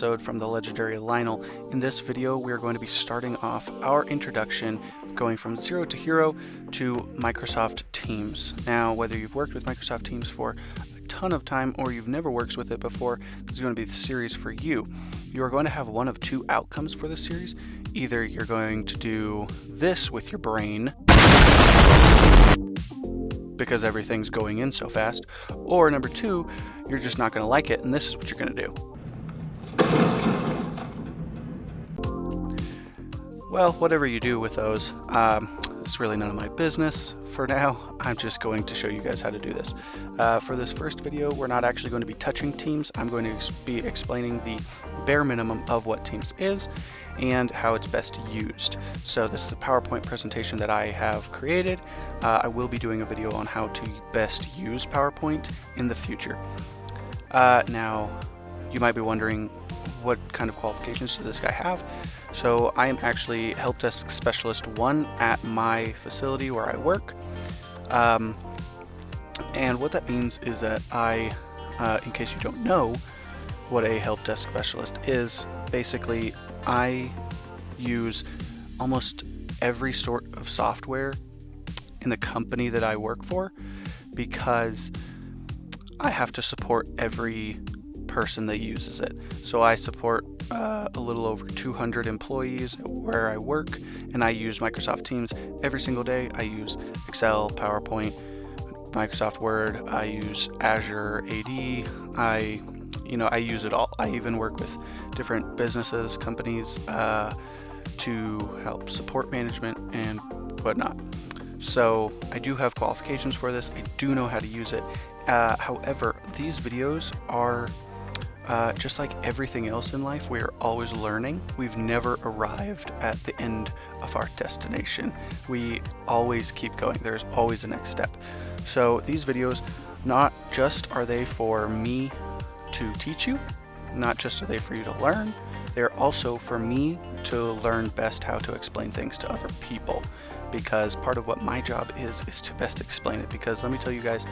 episode from the Legendary-Lynel. In this video, we are going to be starting off our introduction, going from zero to hero to Microsoft Teams. Now, whether you've worked with Microsoft Teams for a ton of time or you've never worked with it before, this is going to be the series for you. You are going to have one of two outcomes for this series. Either you're going to do this with your brain, because everything's going in so fast, or number two, you're just not going to like it, and this is what you're going to do. Well, whatever you do with those, it's really none of my business for now. I'm just going to show you guys how to do this. For this first video, we're not actually going to be touching Teams. I'm going to be explaining the bare minimum of what Teams is and how it's best used. So this is a PowerPoint presentation that I have created. I will be doing a video on how to best use PowerPoint in the future. Now, you might be wondering, what kind of qualifications does this guy have? So I am actually Help Desk Specialist 1 at my facility where I work. And what that means is that I, in case you don't know what a Help Desk Specialist is, basically I use almost every sort of software in the company that I work for because I have to support every person that uses it. So I support a little over 200 employees where I work, and I use Microsoft Teams every single day. I use Excel, PowerPoint, Microsoft Word, I use Azure AD, I use it all. I even work with different businesses, companies, to help support management and whatnot. So I do have qualifications for this. I do know how to use it. However, these videos are just like everything else in life. We are always learning. We've never arrived at the end of our destination. We always keep going. There's always a next step. So these videos, not just are they for me to teach you, not just are they for you to learn, they're also for me to learn best how to explain things to other people, because part of what my job is to best explain it. Because let me tell you guys,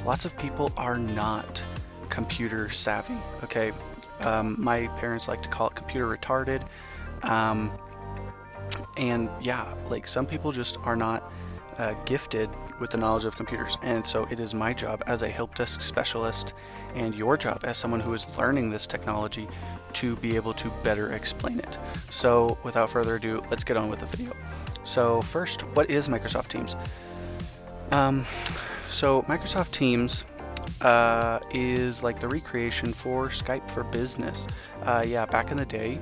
lots of people are not computer savvy, okay? My parents like to call it computer retarded, and yeah, like some people just are not gifted with the knowledge of computers, and so it is my job as a help desk specialist and your job as someone who is learning this technology to be able to better explain it. So without further ado, let's get on with the video. So first, what is Microsoft Teams? So Microsoft Teams is like the recreation for Skype for Business. Yeah, back in the day,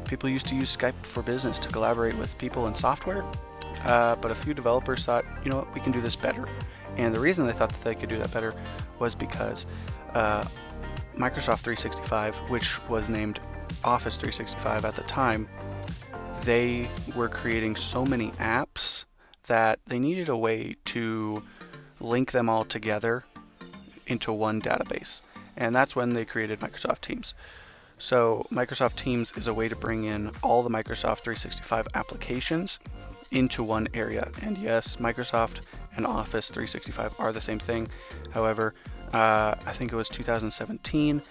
people used to use Skype for Business to collaborate with people in software. But a few developers thought, you know what, we can do this better. And the reason they thought that they could do that better was because Microsoft 365, which was named Office 365 at the time, they were creating so many apps that they needed a way to link them all together into one database. And that's when they created Microsoft Teams. So Microsoft Teams is a way to bring in all the Microsoft 365 applications into one area. And yes, Microsoft and Office 365 are the same thing. However, I think it was 2017.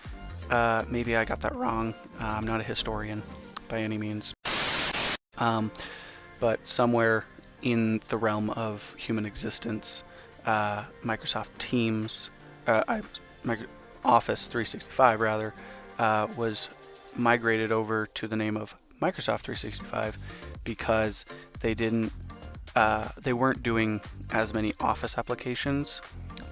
Maybe I got that wrong. I'm not a historian by any means. But somewhere in the realm of human existence, Microsoft Teams, Office 365 rather, was migrated over to the name of Microsoft 365 because they weren't doing as many Office applications.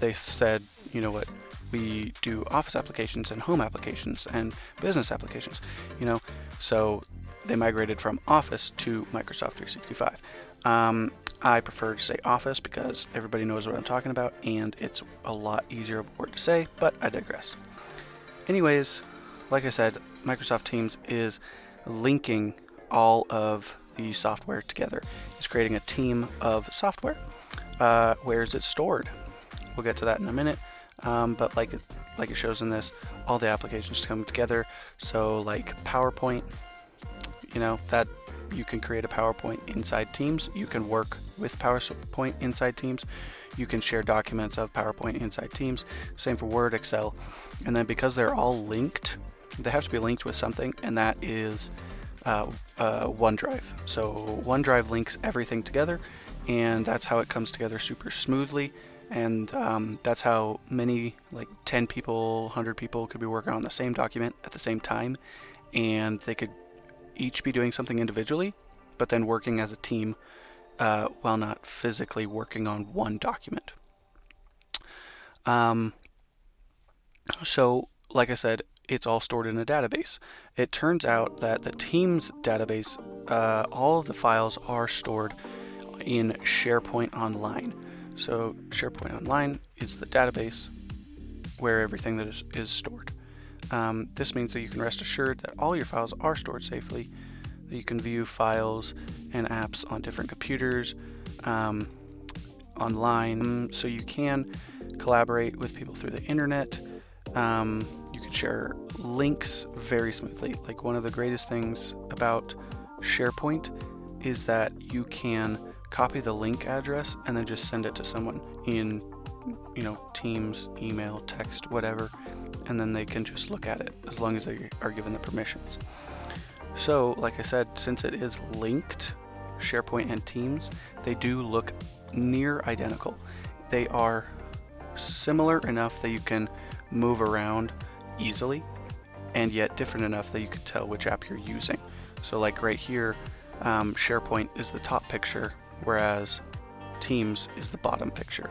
They said, you know what, we do Office applications and home applications and business applications, so they migrated from Office to Microsoft 365. I prefer to say Office because everybody knows what I'm talking about and it's a lot easier of a word to say, but I digress. Anyways, like I said, Microsoft Teams is linking all of the software together. It's creating a team of software. Where is it stored? We'll get to that in a minute. But like it shows in this, all the applications come together. So like PowerPoint, that you can create a PowerPoint inside Teams. You can work with PowerPoint inside Teams. You can share documents of PowerPoint inside Teams. Same for Word, Excel. And then because they're all linked they have to be linked with something, and that is OneDrive. So OneDrive links everything together, and that's how it comes together super smoothly. And that's how many, like 10 people, 100 people could be working on the same document at the same time, and they could each be doing something individually, but then working as a team while not physically working on one document. So, like I said, it's all stored in a database. It turns out that the Teams database, all of the files are stored in SharePoint Online. So SharePoint Online is the database where everything that is stored. This means that you can rest assured that all your files are stored safely, that you can view files and apps on different computers, online, so you can collaborate with people through the internet. You can share links very smoothly. Like, one of the greatest things about SharePoint is that you can copy the link address and then just send it to someone in, Teams, email, text, whatever, and then they can just look at it as long as they are given the permissions. So, like I said, since it is linked, SharePoint and Teams, they do look near identical. They are similar enough that you can move around easily, and yet different enough that you can tell which app you're using. So like right here, SharePoint is the top picture, whereas Teams is the bottom picture.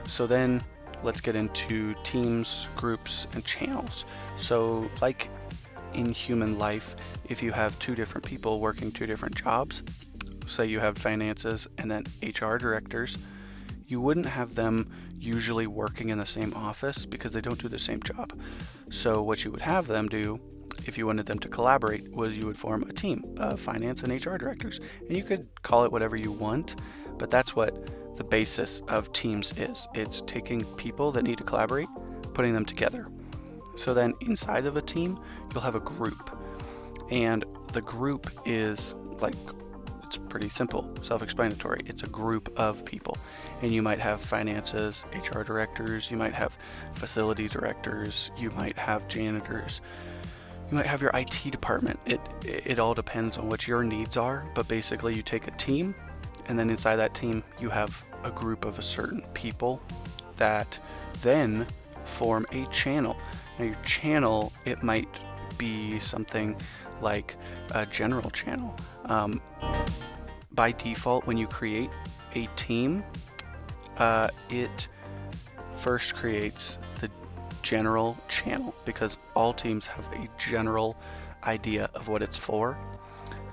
So then let's get into teams, groups, and channels. So like in human life, if you have two different people working two different jobs, say you have finances and then HR directors, you wouldn't have them usually working in the same office because they don't do the same job. So what you would have them do, if you wanted them to collaborate, was you would form a team of finance and HR directors. And you could call it whatever you want, but that's what the basis of Teams is. It's taking people that need to collaborate, putting them together. So then inside of a team, you'll have a group. And the group is it's pretty simple, self-explanatory. It's a group of people. And you might have finances, HR directors, you might have facility directors, you might have janitors, you might have your IT department. It all depends on what your needs are, but basically you take a team, and then inside that team you have a group of a certain people that then form a channel. Now your channel, it might be something like a general channel. By default, when you create a team, it first creates the general channel, because all teams have a general idea of what it's for.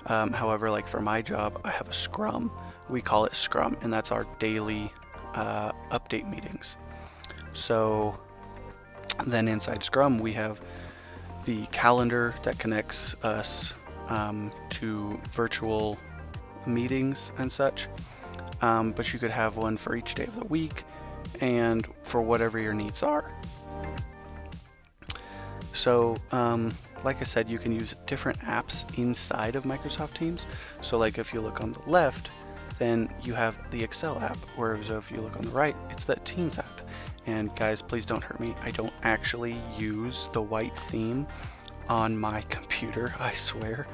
However, like for my job, I have a Scrum. We call it Scrum, and that's our daily update meetings. So then inside Scrum, we have the calendar that connects us to virtual meetings and such. But you could have one for each day of the week and for whatever your needs are. So, like I said, you can use different apps inside of Microsoft Teams. So like if you look on the left, then you have the Excel app, whereas if you look on the right, it's the Teams app. And guys, please don't hurt me. I don't actually use the white theme on my computer, I swear.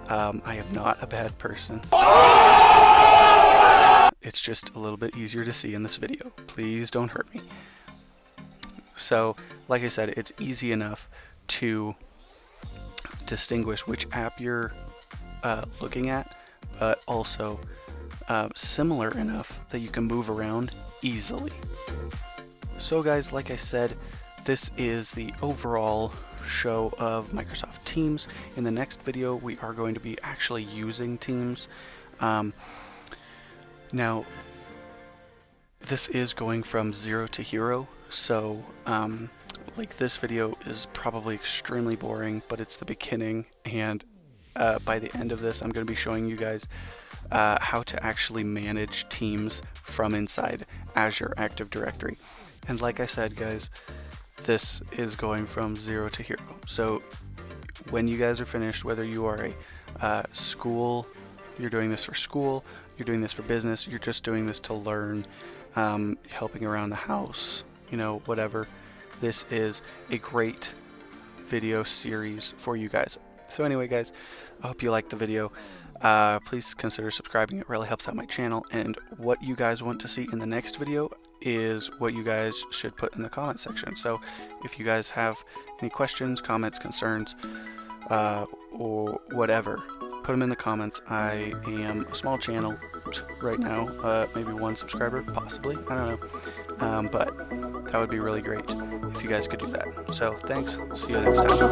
I am not a bad person. It's just a little bit easier to see in this video. Please don't hurt me. So, like I said, it's easy enough to distinguish which app you're looking at, but also similar enough that you can move around easily. So guys, like I said, this is the overall show of Microsoft Teams. In the next video, we are going to be actually using Teams. Now, this is going from 0 to hero, so like this video is probably extremely boring, but it's the beginning, and by the end of this, I'm going to be showing you guys how to actually manage Teams from inside Azure Active Directory. And like I said, guys, this is going from 0 to hero. So when you guys are finished, whether you are a school, you're doing this for school, you're doing this for business, you're just doing this to learn, helping around the house, whatever, this is a great video series for you guys. So anyway, guys, I hope you liked the video. Please consider subscribing. It really helps out my channel, and what you guys want to see in the next video is what you guys should put in the comment section. So if you guys have any questions, comments, concerns, or whatever, put them in the comments. I am a small channel right now, maybe 1 subscriber, possibly, I don't know, but that would be really great if you guys could do that. So thanks, see you next time.